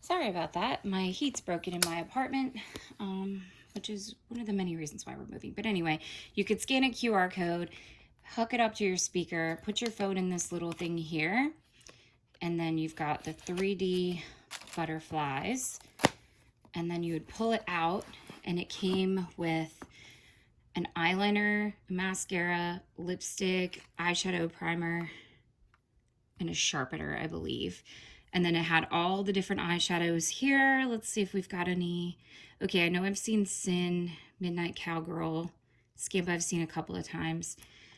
Sorry about that. My heat's broken in my apartment, which is one of the many reasons why we're moving. But anyway, you could scan a QR code, hook it up to your speaker, put your phone in this little thing here, and then you've got the 3D butterflies, and then you would pull it out, and it came with an eyeliner, a mascara, lipstick, eyeshadow primer, and a sharpener, I believe. And then it had all the different eyeshadows here. Let's see if we've got any. Okay, I know I've seen Sin, Midnight Cowgirl, Skimp I've seen a couple of times.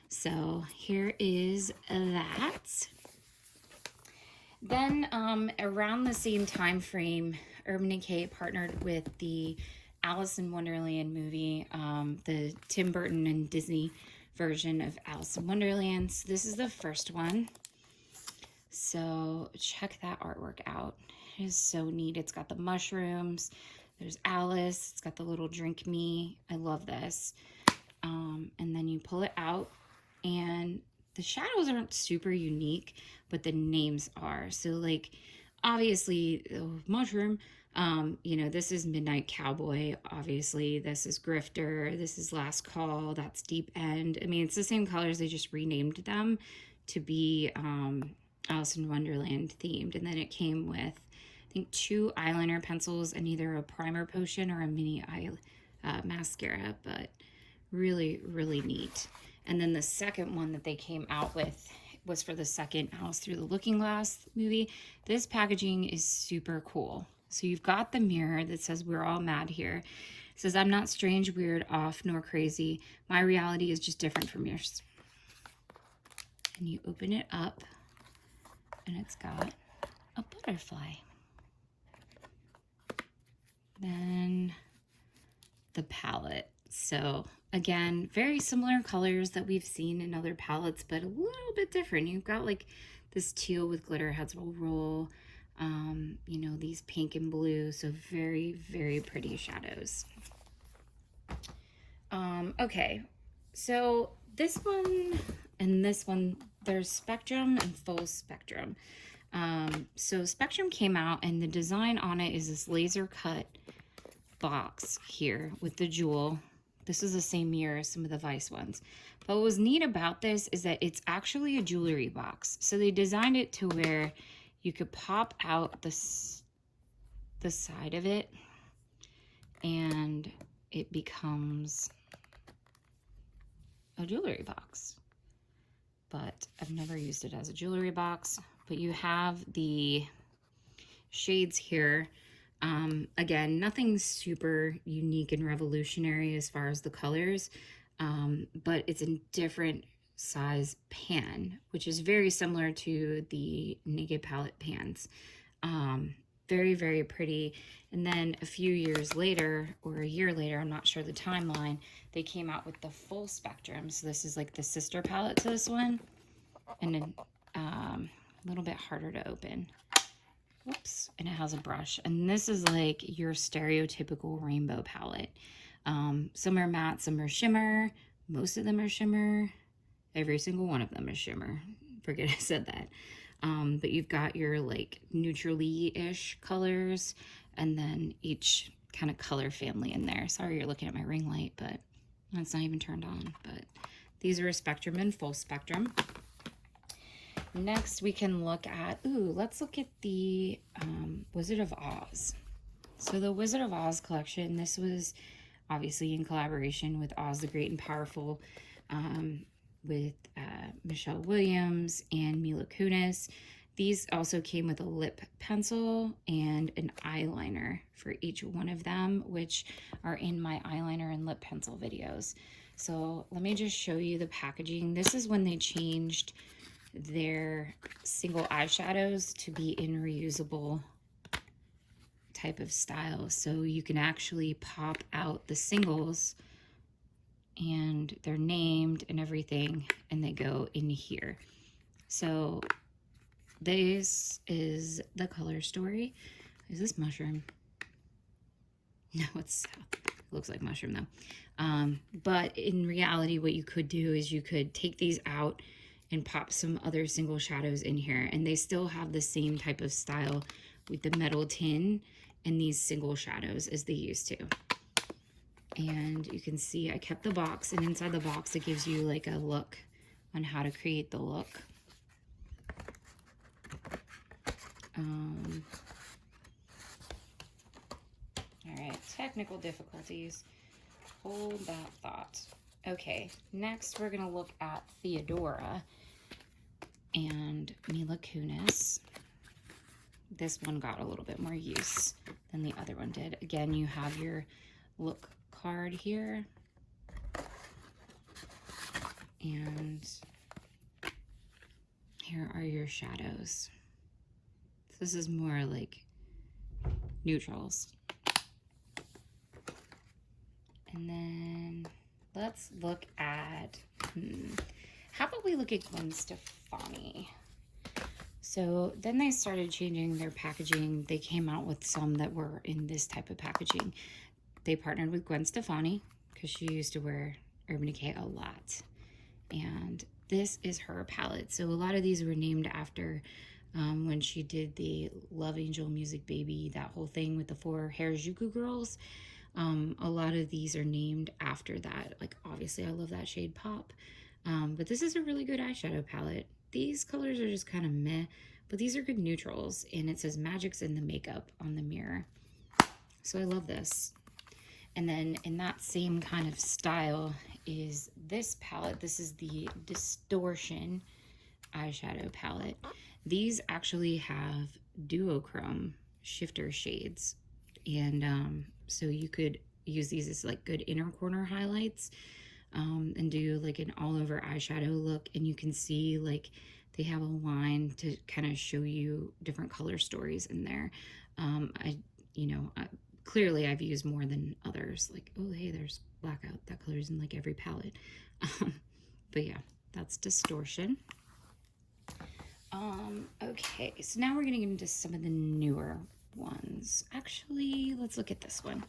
So here is that. Then around the same time frame, Urban Decay partnered with the Alice in Wonderland movie, the Tim Burton and Disney version of Alice in Wonderland. So this is the first one. So check that artwork out. It is so neat. It's got the mushrooms. There's Alice. It's got the little drink me. I love this. And then you pull it out, and the shadows aren't super unique, but the names are. So like, obviously, mushroom. You know, this is Midnight Cowboy. Obviously, this is Grifter. This is Last Call. That's Deep End. I mean, it's the same colors. They just renamed them to be Alice in Wonderland themed. And then it came with, I think, 2 eyeliner pencils and either a primer potion or a mini eye mascara, but really, really neat. And then the second one that they came out with was for the second Alice Through the Looking Glass movie. This packaging is super cool. So you've got the mirror that says "We're all mad here." It says, "I'm not strange, weird, off, nor crazy. My reality is just different from yours." And you open it up, and it's got a butterfly. Then the palette. So again, very similar colors that we've seen in other palettes, but a little bit different. You've got like this teal with glitter heads will roll, you know, these pink and blue. So very, very pretty shadows. Okay, so this one and this one, there's Spectrum and Full Spectrum. So Spectrum came out, and the design on it is this laser cut box here with the jewel. This is the same mirror as some of the Vice ones. But what was neat about this is that it's actually a jewelry box. So they designed it to where you could pop out the side of it, and it becomes a jewelry box. But I've never used it as a jewelry box. But you have the shades here. Again, nothing super unique and revolutionary as far as the colors, but it's a different size pan, which is very similar to the Naked Palette pans. Very, very pretty. And then a few years later, or a year later, I'm not sure the timeline, they came out with the Full Spectrum. So this is like the sister palette to this one, and then a little bit harder to open. Whoops, and it has a brush. And this is like your stereotypical rainbow palette. Some are matte, some are shimmer. Most of them are shimmer. Every single one of them is shimmer. Forget I said that. But you've got your like neutrally-ish colors, and then each kind of color family in there. Sorry you're looking at my ring light, but it's not even turned on. But these are a Spectrum and Full Spectrum. Next, we can look at, let's look at the Wizard of Oz. So the Wizard of Oz collection, this was obviously in collaboration with Oz the Great and Powerful, with Michelle Williams and Mila Kunis. These also came with a lip pencil and an eyeliner for each one of them, which are in my eyeliner and lip pencil videos. So let me just show you the packaging. This is when they changed their single eyeshadows to be in reusable type of style. So you can actually pop out the singles, and they're named and everything, and they go in here. So this is the color story. Is this mushroom? No, it's south. It looks like mushroom though. But in reality, what you could do is you could take these out and pop some other single shadows in here, and they still have the same type of style with the metal tin and these single shadows as they used to. And you can see I kept the box, and inside the box it gives you like a look on how to create the look. All right, technical difficulties. Hold that thought. Okay, next we're gonna look at Theodora and Mila Kunis. This one got a little bit more use than the other one did. Again, you have your look card here. And here are your shadows. This is more like neutrals. And then let's look at, how about we look at Gwen Stefani? So then they started changing their packaging. They came out with some that were in this type of packaging. They partnered with Gwen Stefani because she used to wear Urban Decay a lot. And this is her palette. So a lot of these were named after when she did the Love Angel Music Baby, that whole thing with the 4 Harajuku girls. A lot of these are named after that. Like, obviously I love that shade Pop. But this is a really good eyeshadow palette. These colors are just kind of meh, but these are good neutrals. And it says Magic's in the makeup on the mirror. So I love this. And then in that same kind of style is this palette. This is the Distortion eyeshadow palette. These actually have duochrome shifter shades. And so you could use these as like good inner corner highlights. And do like an all over eyeshadow look, and you can see like they have a line to kind of show you different color stories in there. Clearly I've used more than others, like, oh hey, there's blackout, that color's in like every palette. But yeah, that's Distortion. Okay, so now we're gonna get into some of the newer ones. Actually, let's look at this one.